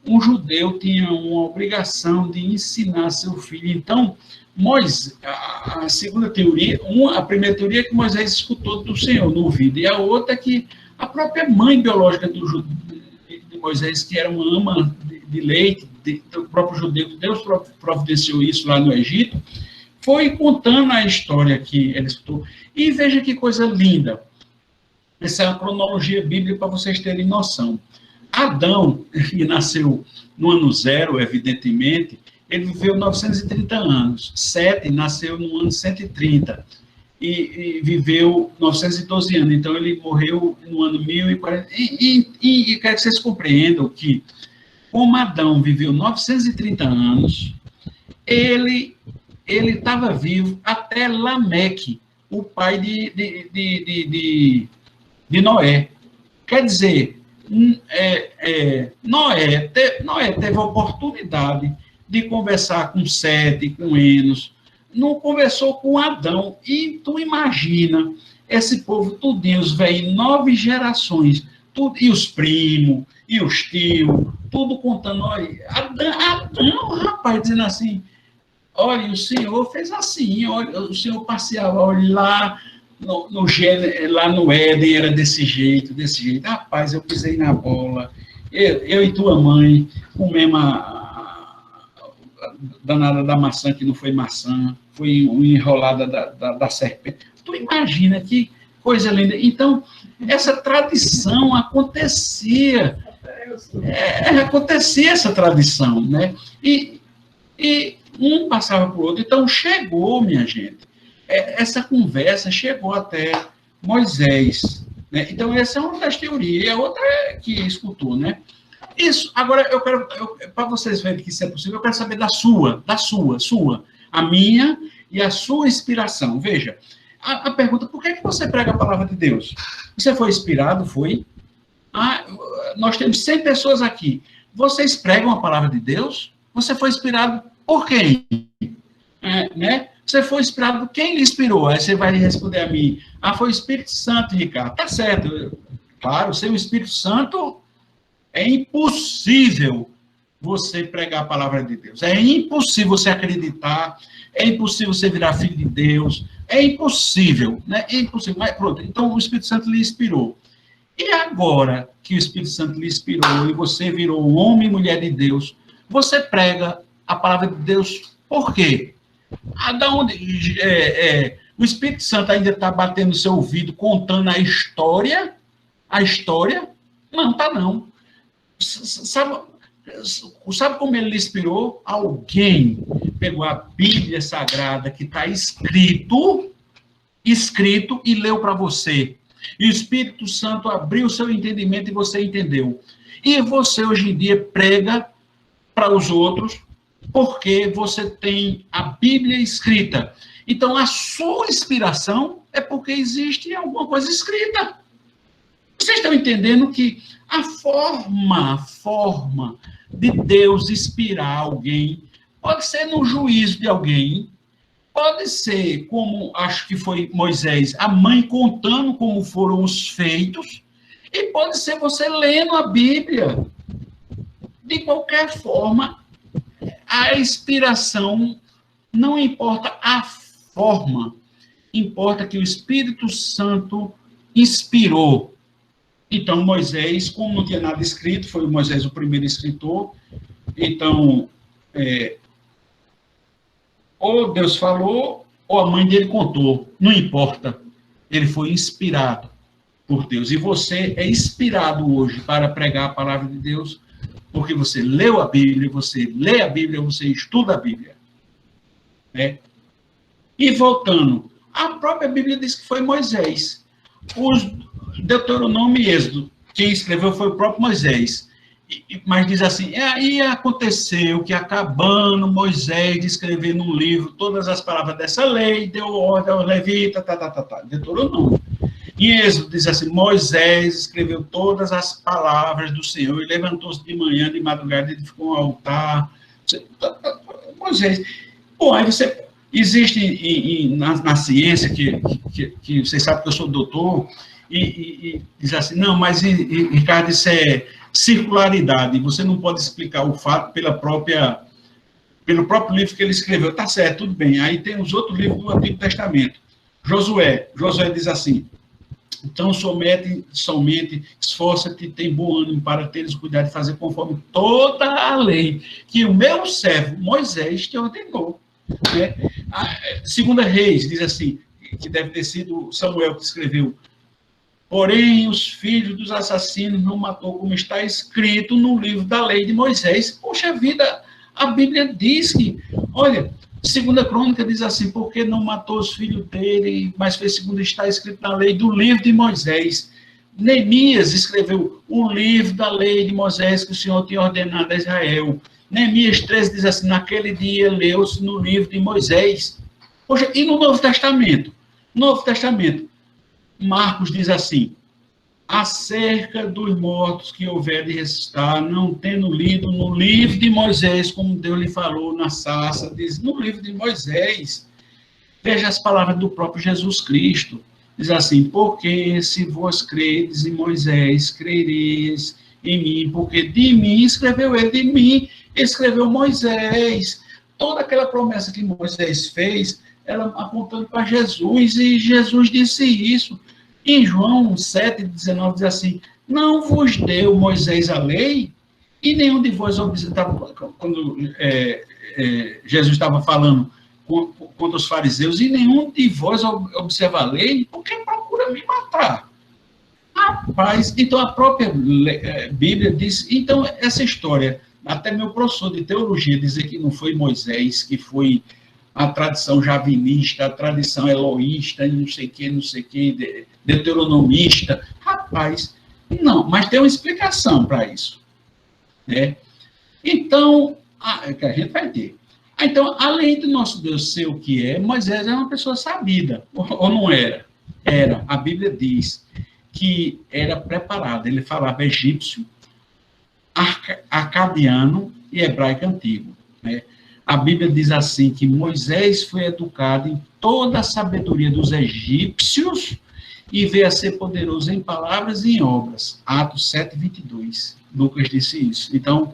S1: um judeu tinha uma obrigação de ensinar seu filho. Então, a segunda teoria, a primeira teoria é que Moisés escutou do Senhor no ouvido, e a outra é que a própria mãe biológica de Moisés, que era uma ama de leite, do próprio judeu, que Deus providenciou isso lá no Egito, foi contando a história que ele escutou. E veja que coisa linda. Essa é a cronologia bíblica para vocês terem noção. Adão, que nasceu no ano 0, evidentemente, ele viveu 930 anos. Sete nasceu no ano 130 e viveu 912 anos. Então, ele morreu no ano 1040. E quero que vocês compreendam que, como Adão viveu 930 anos, ele estava vivo até Lameque, o pai de Noé. Quer dizer, Noé teve a oportunidade de conversar com Sete, com Enos, não conversou com Adão. E tu imagina, esse povo tudinho, os velhos, 9 gerações, tudo, e os primos, e os tios, tudo contando. Olha, Adão, rapaz, dizendo assim: olha, o Senhor fez assim, olha, o Senhor passeava, olha, lá lá no Éden era desse jeito. Rapaz, eu pisei na bola. Eu e tua mãe comemos a danada da maçã, que não foi maçã, foi uma enrolada da serpente. Tu imagina que coisa linda. Então, essa tradição acontecia. Acontecia essa tradição, né? E um passava para o outro. Então, chegou, minha gente, essa conversa chegou até Moisés, né? Então, essa é uma das teorias, e a outra é que escutou, né? Isso, agora, para vocês verem que isso é possível, eu quero saber da sua, a minha e a sua inspiração. Veja, a pergunta, por que você prega a palavra de Deus? Você foi inspirado? Foi? Nós temos 100 pessoas aqui. Vocês pregam a palavra de Deus? Você foi inspirado por quem? Né? Você foi inspirado, quem lhe inspirou? Aí você vai responder a mim, foi o Espírito Santo, Ricardo. Tá certo. Claro, sem o Espírito Santo, é impossível você pregar a palavra de Deus. É impossível você acreditar, é impossível você virar filho de Deus, é impossível, né? É impossível. Mas pronto, então o Espírito Santo lhe inspirou. E agora que o Espírito Santo lhe inspirou e você virou um homem e mulher de Deus, você prega a palavra de Deus por quê? O Espírito Santo ainda está batendo no seu ouvido, contando a história? Não, está não. Sabe como ele lhe inspirou? Alguém pegou a Bíblia Sagrada que está escrito e leu para você. E o Espírito Santo abriu o seu entendimento e você entendeu. E você hoje em dia prega para os outros porque você tem a Bíblia escrita. Então, a sua inspiração é porque existe alguma coisa escrita. Vocês estão entendendo que a forma de Deus inspirar alguém pode ser no juízo de alguém, pode ser, como acho que foi Moisés, a mãe contando como foram os feitos, e pode ser você lendo a Bíblia. De qualquer forma, a inspiração, não importa a forma, importa que o Espírito Santo inspirou. Então, Moisés, como não tinha nada escrito, foi Moisés o primeiro escritor, então, ou Deus falou, ou a mãe dele contou, não importa, ele foi inspirado por Deus. E você é inspirado hoje para pregar a palavra de Deus, porque você leu a Bíblia, você lê a Bíblia, você estuda a Bíblia. Né? E voltando, a própria Bíblia diz que foi Moisés. Os Deuteronômio e Êxodo, quem escreveu foi o próprio Moisés. Mas diz assim, aí aconteceu que acabando Moisés de escrever num livro todas as palavras dessa lei, deu ordem aos levitas, Deuteronômio. Em Êxodo diz assim, Moisés escreveu todas as palavras do Senhor e levantou-se de manhã, de madrugada, e ficou um altar. Moisés. Bom, aí você... Existe na ciência, que vocês sabem que eu sou doutor, e diz assim, não, mas, Ricardo, isso é circularidade, você não pode explicar o fato pelo próprio livro que ele escreveu. Tá certo, tudo bem. Aí tem os outros livros do Antigo Testamento. Josué diz assim, então somente esforça-te, tem bom ânimo para teres cuidado de fazer conforme toda a lei que o meu servo Moisés te ordenou. Né? Segunda Reis diz assim, que deve ter sido Samuel que escreveu, porém os filhos dos assassinos não matou, como está escrito no livro da lei de Moisés. Poxa vida, a Bíblia diz que, olha, Segunda Crônica diz assim, porque não matou os filhos dele, mas fez segundo está escrito na lei do livro de Moisés. Neemias escreveu o livro da lei de Moisés que o Senhor tinha ordenado a Israel. Neemias 13 diz assim, naquele dia leu-se no livro de Moisés. Poxa, e no Novo Testamento? Novo Testamento, Marcos diz assim, acerca dos mortos que houver de ressuscitar, não tendo lido no livro de Moisés, como Deus lhe falou na sarça, diz, no livro de Moisés, veja as palavras do próprio Jesus Cristo, diz assim, porque se vós credes em Moisés, crereis em mim, porque de mim escreveu ele, de mim escreveu Moisés. Toda aquela promessa que Moisés fez ela apontando para Jesus, e Jesus disse isso. Em João 7,19 diz assim, não vos deu Moisés a lei, e nenhum de vós observava, quando Jesus estava falando contra os fariseus, e nenhum de vós observa a lei, porque procura me matar. Rapaz, então a própria Bíblia diz, então essa história, até meu professor de teologia dizer que não foi Moisés, que foi a tradição javinista, a tradição eloísta, não sei o que, deuteronomista, rapaz, não, mas tem uma explicação para isso, né? Então, que a gente vai ter. Então, além do nosso Deus ser o que é, Moisés é uma pessoa sabida, ou não era? Era, a Bíblia diz que era preparado, ele falava egípcio, acadiano e hebraico antigo, né? A Bíblia diz assim, que Moisés foi educado em toda a sabedoria dos egípcios e veio a ser poderoso em palavras e em obras. Atos 7:22. Lucas disse isso. Então,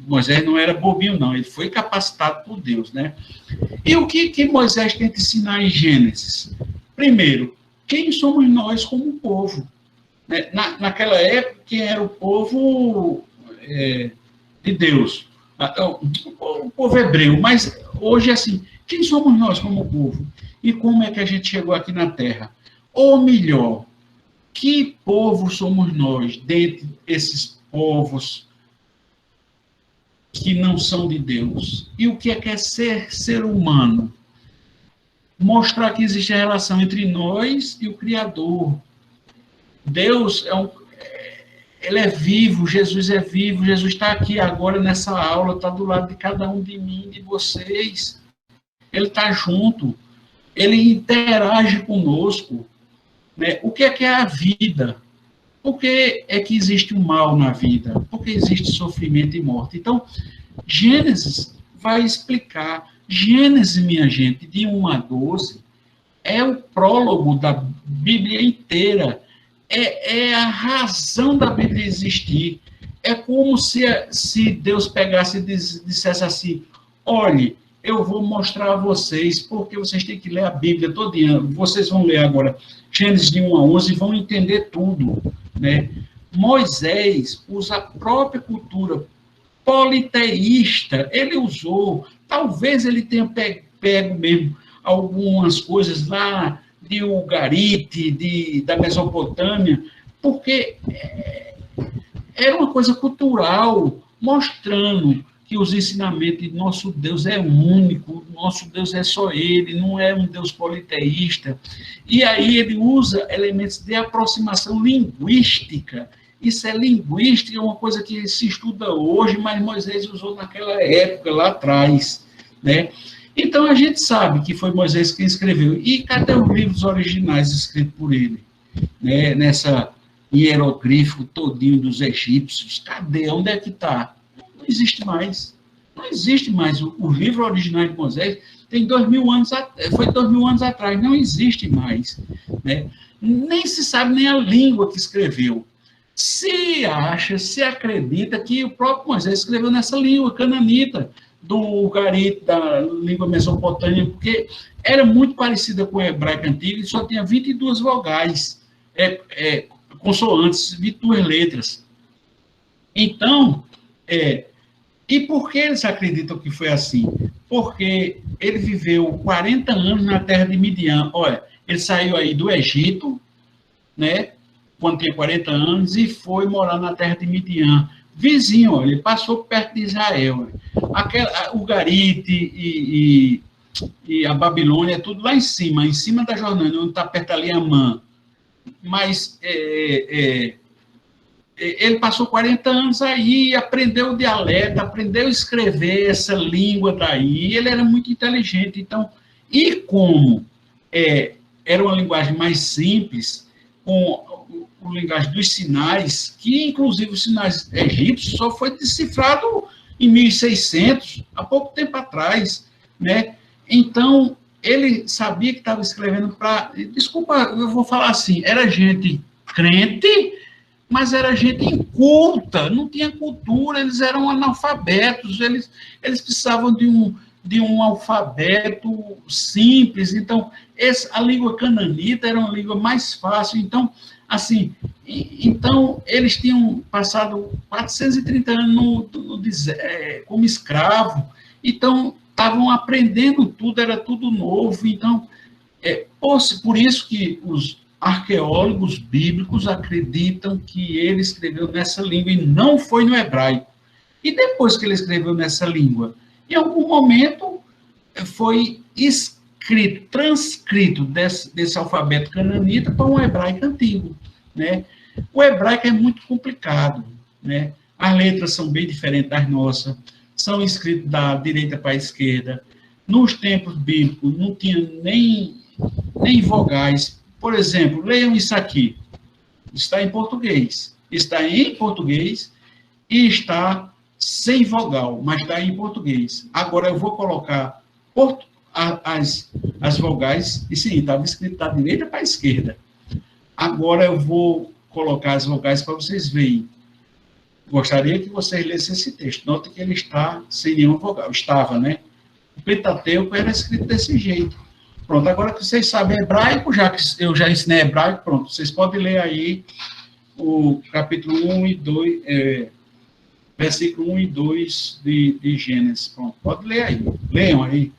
S1: Moisés não era bobinho, não. Ele foi capacitado por Deus, né? E o que Moisés tenta ensinar em Gênesis? Primeiro, quem somos nós como povo? Naquela época, quem era o povo de Deus? O povo hebreu. Mas hoje, assim, quem somos nós como povo? E como é que a gente chegou aqui na Terra? Ou melhor, que povo somos nós, dentre esses povos que não são de Deus? E o que é ser humano? Mostrar que existe a relação entre nós e o Criador. Deus ele é vivo, Jesus é vivo, Jesus está aqui agora nessa aula, está do lado de cada um de mim, de vocês. Ele está junto, ele interage conosco, né? O que é a vida? Por que é que existe o mal na vida? Por que existe sofrimento e morte? Então, Gênesis vai explicar. Gênesis, minha gente, de 1 a 12, é o prólogo da Bíblia inteira. É a razão da Bíblia existir. É como se Deus pegasse e dissesse assim, olhe, eu vou mostrar a vocês, porque vocês têm que ler a Bíblia todinha. Vocês vão ler agora Gênesis de 1 a 11 e vão entender tudo, né? Moisés usa a própria cultura politeísta, ele usou, talvez ele tenha pego mesmo algumas coisas lá de Ugarite, da Mesopotâmia, porque era uma coisa cultural, mostrando que os ensinamentos de nosso Deus é único, nosso Deus é só Ele, não é um Deus politeísta. E aí ele usa elementos de aproximação linguística. Isso é linguística, é uma coisa que se estuda hoje, mas Moisés usou naquela época, lá atrás, né? Então, a gente sabe que foi Moisés quem escreveu. E cadê os livros originais escritos por ele? Né? Nessa hieroglífico todinho dos egípcios. Cadê? Onde é que está? Não existe mais. Não existe mais. O livro original de Moisés tem 2000 anos, foi 2000 anos atrás. Não existe mais. Né? Nem se sabe nem a língua que escreveu. Se acredita que o próprio Moisés escreveu nessa língua cananita, do Ugarite, da língua mesopotâmica, porque era muito parecida com o hebraico antigo e só tinha 22 vogais, consoantes, 22 letras. Então, e por que eles acreditam que foi assim? Porque ele viveu 40 anos na terra de Midian. Olha, ele saiu aí do Egito, né, quando tinha 40 anos, e foi morar na terra de Midian. Vizinho, olha, ele passou perto de Israel. O Garite e a Babilônia, tudo lá em cima da Jordânia, onde está perto ali Amã. Mas ele passou 40 anos aí, aprendeu o dialeto, aprendeu a escrever essa língua daí, ele era muito inteligente. Então, e como era uma linguagem mais simples, com a linguagem dos sinais, que inclusive os sinais egípcios só foi decifrado em 1600, há pouco tempo atrás, né? Então, ele sabia que estava escrevendo para... Desculpa, eu vou falar assim, era gente crente, mas era gente inculta, não tinha cultura, eles eram analfabetos, eles precisavam de de um alfabeto simples. Então, a língua cananita era uma língua mais fácil. Então, assim, então eles tinham passado 430 anos como escravo, então estavam aprendendo tudo, era tudo novo. Então, por isso que os arqueólogos bíblicos acreditam que ele escreveu nessa língua e não foi no hebraico. E depois que ele escreveu nessa língua, em algum momento foi escrito, transcrito desse alfabeto cananita para um hebraico antigo, né? O hebraico é muito complicado, né? As letras são bem diferentes das nossas, são escritas da direita para a esquerda. Nos tempos bíblicos não tinha nem vogais. Por exemplo, leiam isso aqui. Está em português. Está em português e está sem vogal, mas está em português. Agora eu vou colocar as vogais, e sim, estava escrito da direita para a esquerda. Agora eu vou colocar as vogais para vocês verem. Gostaria que vocês lessem esse texto. Note que ele está sem nenhuma vogal. Estava, né? O Pentateuco era escrito desse jeito. Pronto, agora que vocês sabem hebraico, já que eu já ensinei hebraico, pronto, vocês podem ler aí o capítulo 1 e 2, versículo 1 e 2 de Gênesis. Pronto, pode ler aí. Leiam aí.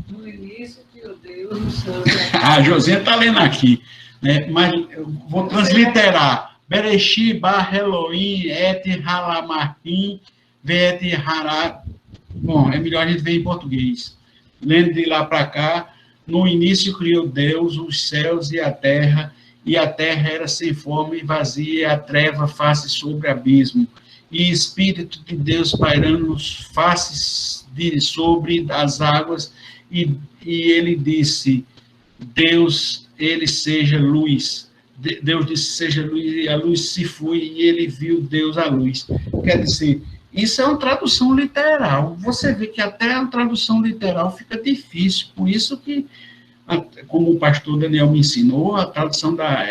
S2: No início, criou Deus no céu.
S1: A Josinha está lendo aqui, né? Mas eu vou transliterar. Bereshit bar Elohim et halamachim vet hará. Bom, é melhor a gente ver em português. Lendo de lá para cá, no início criou Deus os céus e a terra era sem forma e vazia, e a treva face sobre o abismo. E Espírito de Deus pairando faces sobre as águas, e ele disse, Deus, ele seja luz. Deus disse, seja luz, e a luz se foi, e ele viu Deus a luz. Quer dizer, isso é uma tradução literal. Você vê que até a tradução literal fica difícil, por isso que, como o pastor Daniel me ensinou, a tradução da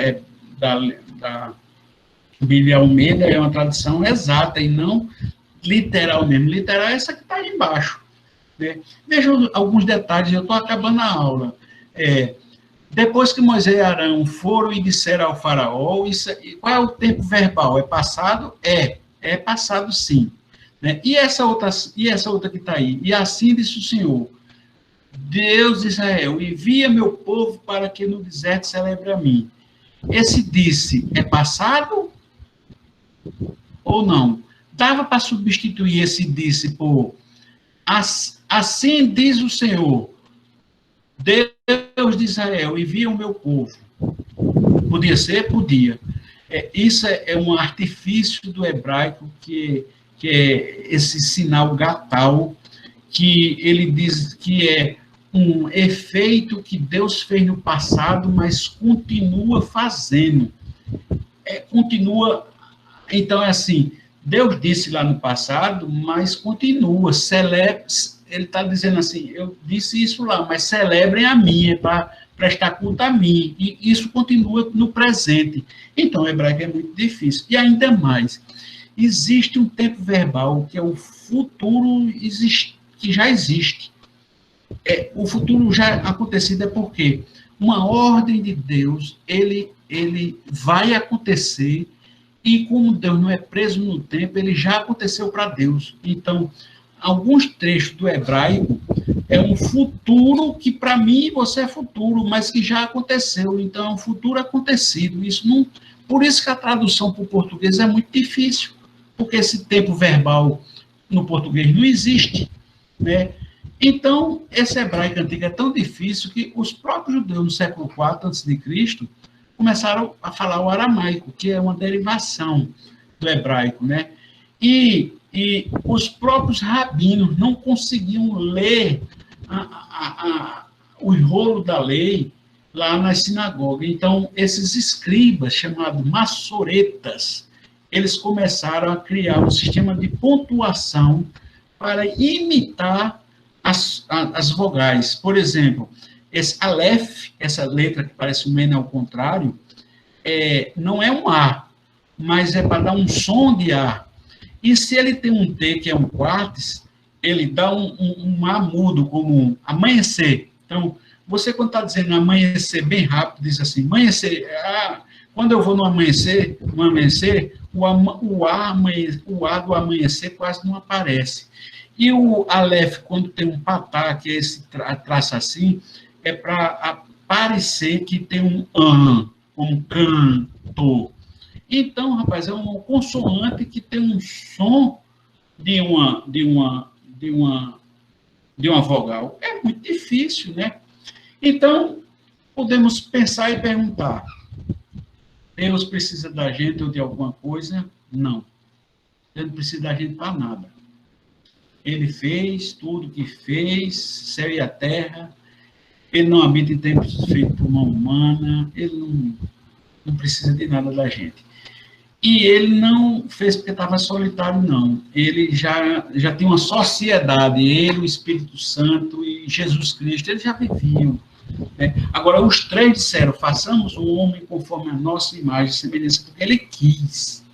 S1: Bíblia Almeida é uma tradução exata e não literal mesmo. Literal é essa que está aí embaixo, né? Veja alguns detalhes, eu estou acabando a aula. Depois que Moisés e Arão foram e disseram ao faraó, qual é o tempo verbal? É passado? É passado sim. Né? E essa outra que está aí? E assim disse o Senhor, Deus de Israel, envia meu povo para que no deserto celebre a mim. Esse disse, é passado ou não? Dava para substituir esse disse por assim diz o Senhor, Deus de Israel, envia o meu povo. Podia ser? Podia. Isso é um artifício do hebraico, que é esse sinal gatal, que ele diz que é um efeito que Deus fez no passado, mas continua fazendo. Continua. Então, é assim, Deus disse lá no passado, mas continua, ele está dizendo assim, eu disse isso lá, mas celebrem a mim, é para prestar culto a mim, e isso continua no presente. Então, o hebraico é muito difícil. E ainda mais, existe um tempo verbal, que é o futuro que já existe. O futuro já acontecido é porque uma ordem de Deus, ele vai acontecer, e como Deus não é preso no tempo, ele já aconteceu para Deus. Então, alguns trechos do hebraico é um futuro que para mim e você é futuro, mas que já aconteceu. Então, é um futuro acontecido. Por isso que a tradução para o português é muito difícil, porque esse tempo verbal no português não existe, né? Então, esse hebraico antigo é tão difícil que os próprios judeus no século IV a.C. começaram a falar o aramaico, que é uma derivação do hebraico, né? E os próprios rabinos não conseguiam ler o rolo da lei lá na sinagoga. Então, esses escribas, chamados massoretas, eles começaram a criar um sistema de pontuação para imitar as vogais. Por exemplo, esse Aleph, essa letra que parece um N ao contrário, não é um A, mas é para dar um som de A. E se ele tem um T, que é um quartes, ele dá um amudo comum, amanhecer. Então, você quando está dizendo amanhecer bem rápido, diz assim, amanhecer, quando eu vou no amanhecer, o A do amanhecer quase não aparece. E o Aleph, quando tem um patá, que é esse traço assim, é para parecer que tem um canto. Então, rapaz, é uma consoante que tem um som de uma vogal. É muito difícil, né? Então, podemos pensar e perguntar: Deus precisa da gente ou de alguma coisa? Não. Deus não precisa da gente para nada. Ele fez tudo que fez, céu e a terra. Ele não habita em templos feitos por mão humana. Ele não precisa de nada da gente. E ele não fez porque estava solitário, não. Ele já tinha uma sociedade, ele, o Espírito Santo e Jesus Cristo, eles já viviam. Né? Agora, os três disseram, façamos um homem conforme a nossa imagem e semelhança, porque ele quis.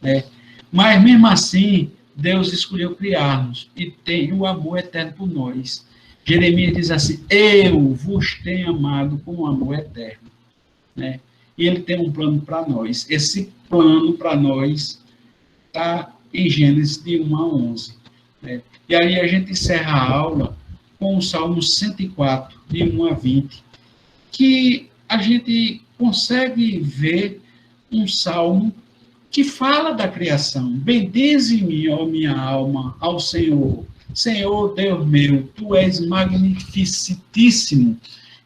S1: Né? Mas, mesmo assim, Deus escolheu criar-nos e tem o amor eterno por nós. Jeremias diz assim, eu vos tenho amado com amor eterno. Né? E ele tem um plano para nós. Esse plano para nós está em Gênesis de 1 a 11. Né? E aí a gente encerra a aula com o Salmo 104, de 1 a 20, que a gente consegue ver um salmo que fala da criação. Bendize-me, ó minha alma, ao Senhor. Senhor, Deus meu, tu és magnificentíssimo,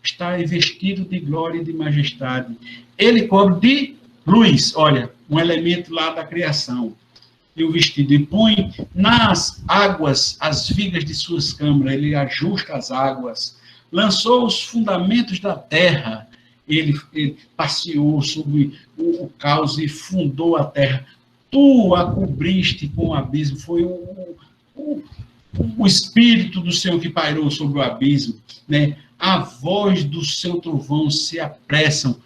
S1: está vestido de glória e de majestade. Ele cobre de luz, olha, um elemento lá da criação, e o vestido, e põe nas águas as vigas de suas câmaras, ele ajusta as águas, lançou os fundamentos da terra, ele passeou sobre o caos e fundou a terra, tu a cobriste com o abismo, foi o Espírito do Senhor que pairou sobre o abismo, né? A voz do seu trovão se apressam.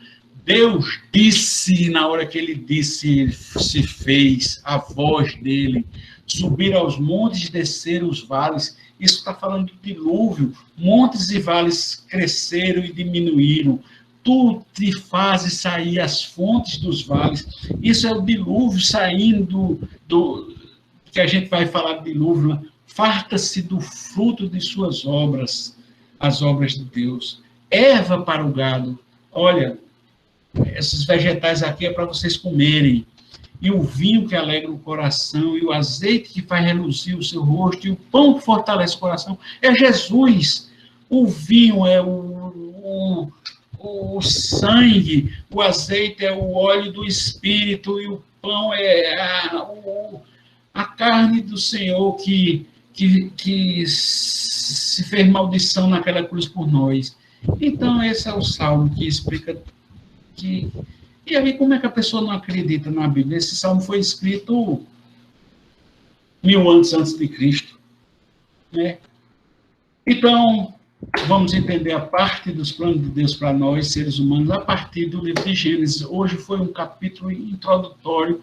S1: Deus disse, na hora que ele disse, se fez, a voz dele, subir aos montes, descer os vales. Isso está falando do dilúvio. Montes e vales cresceram e diminuíram. Tu te fazes sair as fontes dos vales. Isso é o dilúvio saindo que a gente vai falar de dilúvio, né? Farta-se do fruto de suas obras, as obras de Deus. Erva para o gado. Olha, esses vegetais aqui é para vocês comerem. E o vinho que alegra o coração, e o azeite que faz reluzir o seu rosto, e o pão que fortalece o coração, é Jesus. O vinho é o sangue, o azeite é o óleo do Espírito, e o pão é a carne do Senhor que se fez maldição naquela cruz por nós. Então, esse é o salmo que explica que... E aí, como é que a pessoa não acredita na Bíblia? Esse salmo foi escrito 1000 anos antes de Cristo. Né? Então, vamos entender a parte dos planos de Deus para nós, seres humanos, a partir do livro de Gênesis. Hoje foi um capítulo introdutório.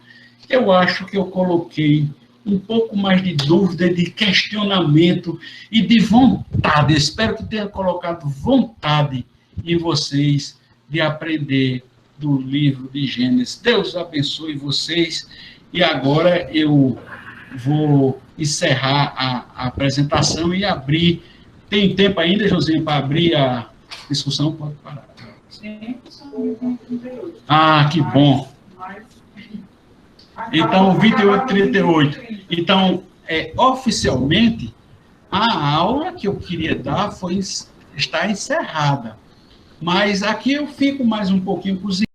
S1: Eu acho que eu coloquei um pouco mais de dúvida, de questionamento e de vontade. Eu espero que tenha colocado vontade em vocês de aprender do livro de Gênesis. Deus abençoe vocês. E agora eu vou encerrar a apresentação e abrir. Tem tempo ainda, Josinha, para abrir a discussão? Pode parar.
S2: Sim, são 38.
S1: Ah, que bom. Então, 28, 38. Então, oficialmente, a aula que eu queria dar está encerrada. Mas aqui eu fico mais um pouquinho cozinhando.